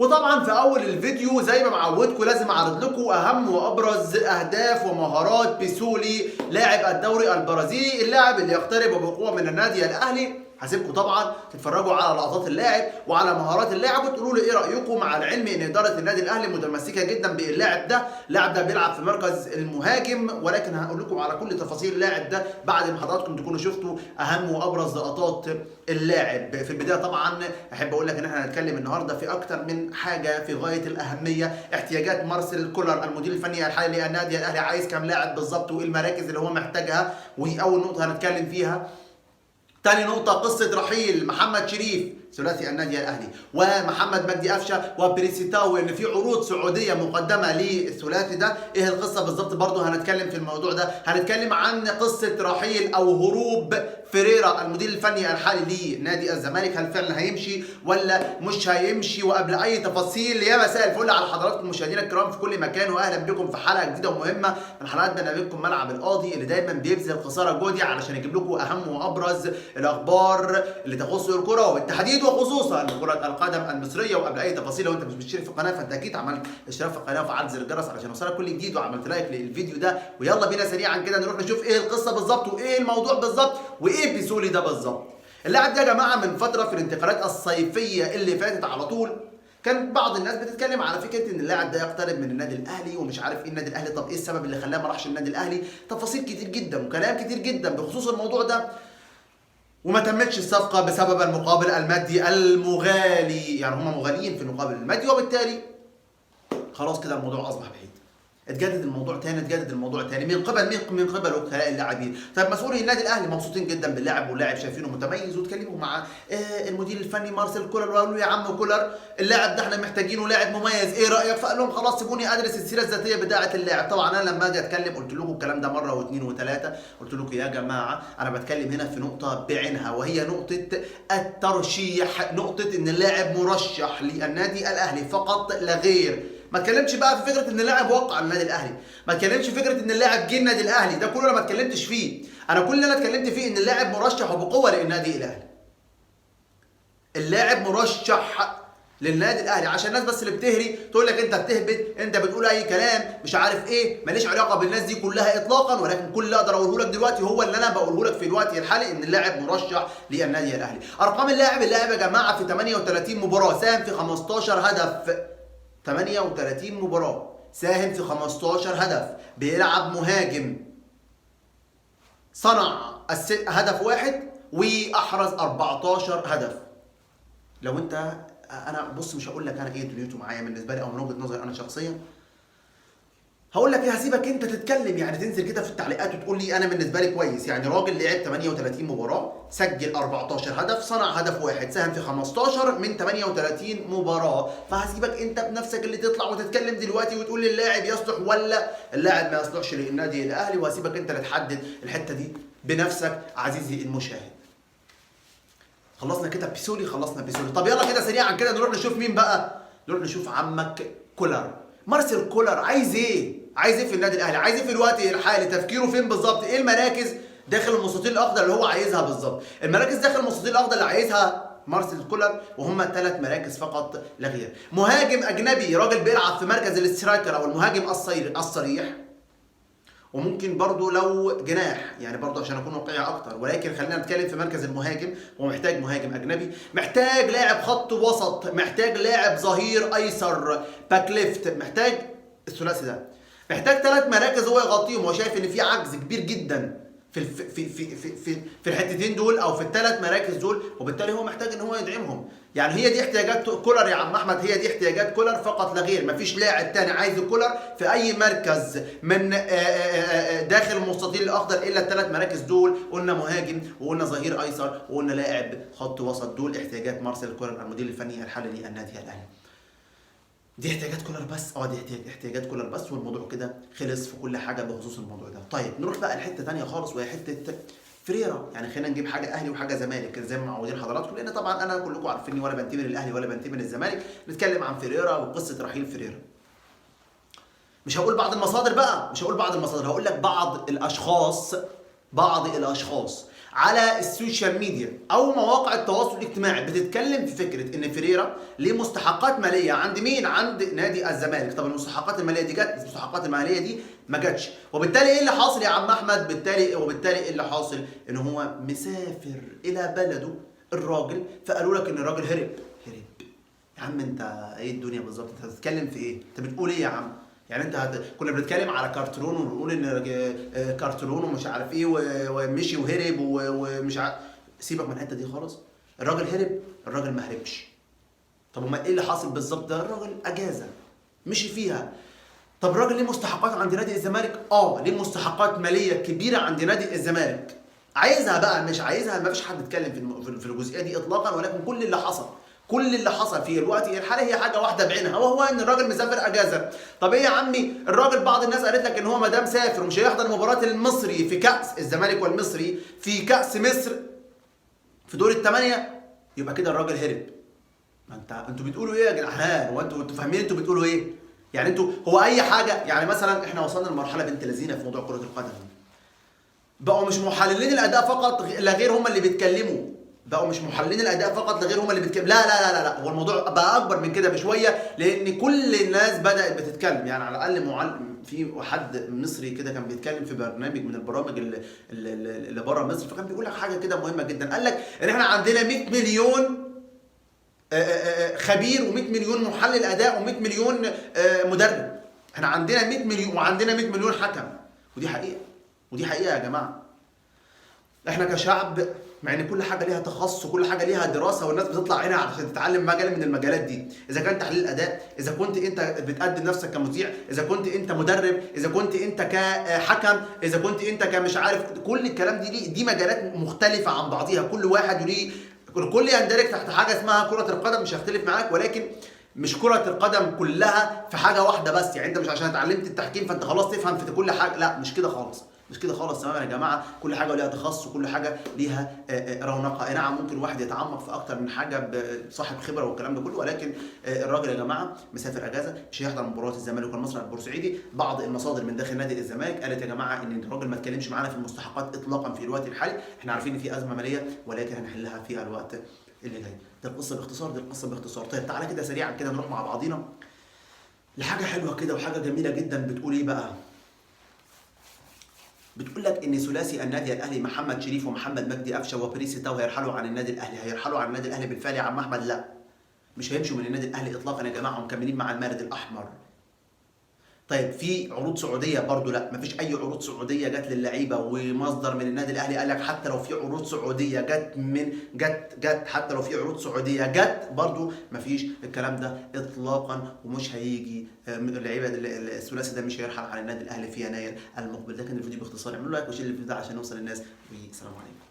وطبعا في اول الفيديو زي ما معودكم لازم اعرض لكم اهم وابرز اهداف ومهارات بيسولي لاعب الدوري البرازيلي، اللاعب اللي يقترب بقوه من النادي الاهلي. هسيبكم طبعا تتفرجوا على لقطات اللاعب وعلى مهارات اللاعب وتقولوا لي ايه رايكم، مع العلم ان اداره النادي الاهلي متمسكه جدا باللاعب ده. اللاعب ده بيلعب في مركز المهاجم، ولكن هقول لكم على كل تفاصيل اللاعب ده بعد ما حضراتكم تكونوا شفتوا اهم وابرز لقطات اللاعب. في البدايه طبعا احب اقول لك ان احنا هنتكلم النهارده في اكتر من حاجه في غايه الاهميه. احتياجات مارسيل كولر المدير الفني الحالي للنادي الاهلي، عايز كام لاعب بالظبط وايه المراكز اللي هو محتاجها، وهي اول نقطه هنتكلم فيها. تاني نقطة قصة رحيل محمد شريف ثلاثي النادي الاهلي ومحمد مجدي قفشه وبريسيتاو، ان في عروض سعوديه مقدمه للثلاثي ده. ايه القصه بالظبط؟ برضه هنتكلم في الموضوع ده. هنتكلم عن قصه رحيل او هروب فيريرا المدير الفني الحالي لنادي الزمالك، هل فعلا هيمشي ولا مش هيمشي؟ وقبل اي تفاصيل يا مساء الفل على حضراتكم مشاهدينا الكرام في كل مكان، واهلا بكم في حلقه جديده ومهمه من حلقات برنامجكم ملعب القاضي، اللي دايما بيبذل قصارى جهدي علشان يجيب لكم اهم وابرز الاخبار اللي تخص الكره وبالتحديد وخصوصا كرة القدم المصرية. وقبل أي تفاصيل، لو أنت مش مشترك في القناة فأنت أكيد عملت اشتراك في القناة وفعلت زر الجرس علشان يوصلك كل جديد، وعملت لايك للفيديو ده. ويلا بينا سريعا كده نروح نشوف إيه القصة بالظبط وإيه الموضوع بالظبط وإيه بيسولي ده بالظبط. اللاعب ده يا جماعة من فترة في الانتقالات الصيفية اللي فاتت على طول كان بعض الناس بتتكلم على فكره ان اللاعب ده يقترب من النادي الاهلي ومش عارف ايه النادي الاهلي. طب ايه السبب اللي خلاه ما راحش النادي الاهلي؟ تفاصيل كتير جدا وكلام كتير جدا بخصوص الموضوع ده، وما تمتش الصفقة بسبب المقابل المادي المغالي. يعني هم مغاليين في المقابل المادي، وبالتالي خلاص كده الموضوع أصبح بعيد. اتجدد الموضوع تاني من قبل وكلاء اللاعبين. طيب مسؤولي النادي الاهلي مبسوطين جدا باللاعب واللاعب شايفينه متميز، وتكلموا مع المدير الفني مارسيل كولر وقالوا له يا عم كولر اللاعب ده احنا محتاجينه لاعب مميز، ايه رايك؟ فقال لهم خلاص سيبوني ادرس السيره الذاتيه بتاعه اللاعب. طبعا انا لما اجي اتكلم قلت لكم الكلام ده مره واثنين وثلاثه، قلت لكم يا جماعه انا بتكلم هنا في نقطه بعينها، وهي نقطه الترشيح، نقطه ان اللاعب مرشح للنادي الاهلي فقط لا غير. ما اتكلمش بقى في فكره ان اللاعب وقع على النادي الاهلي، ما اتكلمش في فكره ان اللاعب جه النادي الاهلي، ده كله انا ما اتكلمتش فيه. انا كل اللي انا اتكلمت فيه ان اللاعب مرشح وبقوه للنادي الاهلي. اللاعب مرشح للنادي الاهلي، عشان الناس بس اللي بتهري تقول لك انت بتهبط، انت بتقول اي كلام مش عارف ايه، ماليش علاقه بالناس دي كلها اطلاقا. ولكن كل اللي اقدر اقوله لك دلوقتي هو اللي انا بقوله لك في الوقت الحالي، ان اللاعب مرشح للنادي الاهلي. ارقام اللاعب يا جماعه في 38 مباراه ساهم في 15 هدف. 38 مباراة ساهم في 15 هدف، بيلعب مهاجم، صنع هدف واحد واحرز 14 هدف. لو انت انا بص مش هقول لك انا ايه دنيته معايا بالنسبه لي او من وجهه نظري انا شخصيا، هقول لك ايه، هسيبك انت تتكلم، يعني تنزل كده في التعليقات وتقول لي انا بالنسبه لي كويس. يعني راجل لعب 38 مباراه، سجل 14 هدف، صنع هدف واحد، ساهم في 15 من 38 مباراه. فهسيبك انت بنفسك اللي تطلع وتتكلم دلوقتي وتقول لي اللاعب يصلح ولا اللاعب ما يصلحش للنادي الاهلي، وهسيبك انت اللي تحدد الحته دي بنفسك عزيزي المشاهد. خلصنا كده بيسولي، خلصنا بيسولي. طب يلا كده سريعا كده نروح نشوف مين بقى؟ نروح نشوف عمك كولر. مارسيل كولر عايز ايه؟ عايز ايه في النادي الاهلي؟ عايز ايه في الوقت الحالي؟ تفكيره فين بالظبط؟ ايه المراكز داخل المستطيل الاخضر اللي هو عايزها بالظبط؟ المراكز داخل المستطيل الاخضر اللي عايزها مارسيل كولر وهم 3 مراكز فقط لا غير. مهاجم اجنبي، راجل بيلعب في مركز الاسترايكر او المهاجم الصريح، وممكن برضو لو جناح، يعني برضو عشان اكون واقعي اكتر، ولكن خلينا نتكلم في مركز المهاجم. هو محتاج مهاجم اجنبي، محتاج لاعب خط وسط، محتاج لاعب ظهير ايسر باك ليفت، محتاج الثلاثي ده، محتاج 3 مراكز هو يغطيهم. هو شايف ان في عجز كبير جدا في الحتتين دول او في ال3 مراكز دول، وبالتالي هو محتاج ان هو يدعمهم. يعني هي دي احتياجات كولر يا عم احمد، هي دي احتياجات كولر فقط لا غير. مفيش لاعب تاني عايز كولر في اي مركز من داخل المستطيل الاخضر الا ال3 مراكز دول. قلنا مهاجم وقلنا ظهير ايسر وقلنا لاعب خط وسط، دول احتياجات مارسيل كولر المدير الفني الحالي للنادي الاهلي. دي احتياجات كولر بس، دي احتياجات كولر بس، والموضوع كده خلص في كل حاجه بخصوص الموضوع ده. طيب نروح بقى لحته ثانيه خالص، وهي حته فيريرا. يعني خلينا نجيب حاجه اهلي وحاجه زمالك زي ما معودين حضراتكم، لان طبعا انا كلكم عارفيني ولا بنتمي للاهلي ولا بنتمي للزمالك. نتكلم عن فيريرا وقصه رحيل فيريرا. مش هقول بعض المصادر بقى، مش هقول بعض المصادر، هقول لك بعض الاشخاص على السوشيال ميديا او مواقع التواصل الاجتماعي بتتكلم في فكره ان فيريرا ليه مستحقات ماليه عند مين؟ عند نادي الزمالك. طب المستحقات الماليه دي جت؟ المستحقات الماليه دي ما جاتش. وبالتالي ايه اللي حاصل يا عم احمد؟ وبالتالي ايه اللي حاصل؟ ان هو مسافر الى بلده الراجل، فقالوا لك ان الراجل هرب. يا عم انت ايه الدنيا بالظبط؟ انت هتتكلم في ايه؟ انت بتقول ايه يا عم؟ يعني انت كنا بنتكلم على كارترون ونقول ان كارترون ومش عارف ايه ومشي وهرب ومش عارف. سيبك من الحته دي خالص. الراجل هرب؟ الراجل ما هربش. طب امال ايه اللي حاصل بالظبط؟ ده الراجل اجازه مشي فيها. طب الراجل ليه مستحقات عند نادي الزمالك؟ ليه مستحقات ماليه كبيره عند نادي الزمالك. عايزها بقى مش عايزها، ما فيش حد اتكلم في الجزئيه دي اطلاقا، ولكن كل اللي حصل في الوقت الحالي هي حاجه واحده بعينها، وهو ان الراجل مسافر اجازه. طب ايه يا عمي؟ الراجل بعض الناس قالت لك ان هو ما دام سافر ومش هيحضر مباراه المصري في كاس الزمالك والمصري في كاس مصر في دور الثمانيه، يبقى كده الراجل هرب. ما انتوا بتقولوا ايه يا جدعان؟ هو انتوا فاهمين انتوا بتقولوا ايه؟ يعني انتوا هو اي حاجه، يعني مثلا احنا وصلنا لمرحله بنت لذينه في موضوع كره القدم. بقوا مش محللين الاداء فقط لا غير هم اللي بيتكلموا. بقوا مش محللين الاداء فقط لا غير هم اللي بيتكلموا. لا لا لا لا، هو الموضوع بقى اكبر من كده بشويه، لان كل الناس بدات بتتكلم. يعني على الاقل في حد مصري كده كان بيتكلم في برنامج من البرامج اللي بره مصر، فكان بيقول لك حاجه كده مهمه جدا. قال لك ان احنا عندنا 100 مليون خبير و100 مليون محلل اداء و100 مليون مدرب. احنا عندنا 100 مليون وعندنا 100 مليون حكم، ودي حقيقه يا جماعه. احنا كشعب، مع ان كل حاجه ليها تخصص وكل حاجه ليها دراسه والناس بتطلع هنا عشان تتعلم مجال من المجالات دي، اذا كان تحليل اداء، اذا كنت انت بتقدم نفسك كمذيع، اذا كنت انت مدرب، اذا كنت انت كحكم، اذا كنت انت كمش عارف، كل الكلام دي مجالات مختلفه عن بعضيها. كل واحد وليه، الكل يندرج تحت حاجه اسمها كره القدم. مش هختلف معاك، ولكن مش كرة القدم كلها في حاجة واحدة بس. يعني انت مش عشان اتعلمت التحكيم فانت خلاص تفهم في كل حاجة. لا، مش كده خالص تماما يا جماعة. كل حاجة ليها تخصص وكل حاجة ليها رونقها. اي نعم، ممكن واحد يتعمق في اكتر من حاجة بصاحب خبرة والكلام ده كله، ولكن الراجل يا جماعة مسافر اجازة، مش هيحضر مباراة الزمالك والمصري البورسعيدي. بعض المصادر من داخل نادي الزمالك قالت يا جماعة ان الراجل ما اتكلمش معانا في المستحقات اطلاقا في الوقت الحالي. احنا عارفين ان في ازمة مالية، ولكن هنحلها في الوقت اللي جاي. ده القصه باختصار. طيب تعالى كده سريعا كده نروح مع بعضينا لحاجه حلوه كده وحاجه جميله جدا. بتقول ايه بقى؟ بتقول لك ان ثلاثي النادي الاهلي محمد شريف ومحمد مجدي قفشه وبريس تاو هيرحلوا عن النادي الاهلي. بالفعل يا عم احمد. لا، مش هيمشوا من النادي الاهلي اطلاقا يا جماعه، ومكملين مع المارد الاحمر. طيب في عروض سعوديه برضو؟ لا، مفيش اي عروض سعوديه جت للعيبه. ومصدر من النادي الاهلي قال لك حتى لو في عروض سعوديه جت حتى لو في عروض سعوديه جت برضو مفيش الكلام ده اطلاقا، ومش هيجي اللعيبه الثلاثي ده مش هيرحل على النادي الاهلي في يناير المقبل. ده كان الفيديو باختصار. اعملوا لايك وشير الفيديو ده عشان نوصل للناس، والسلام عليكم.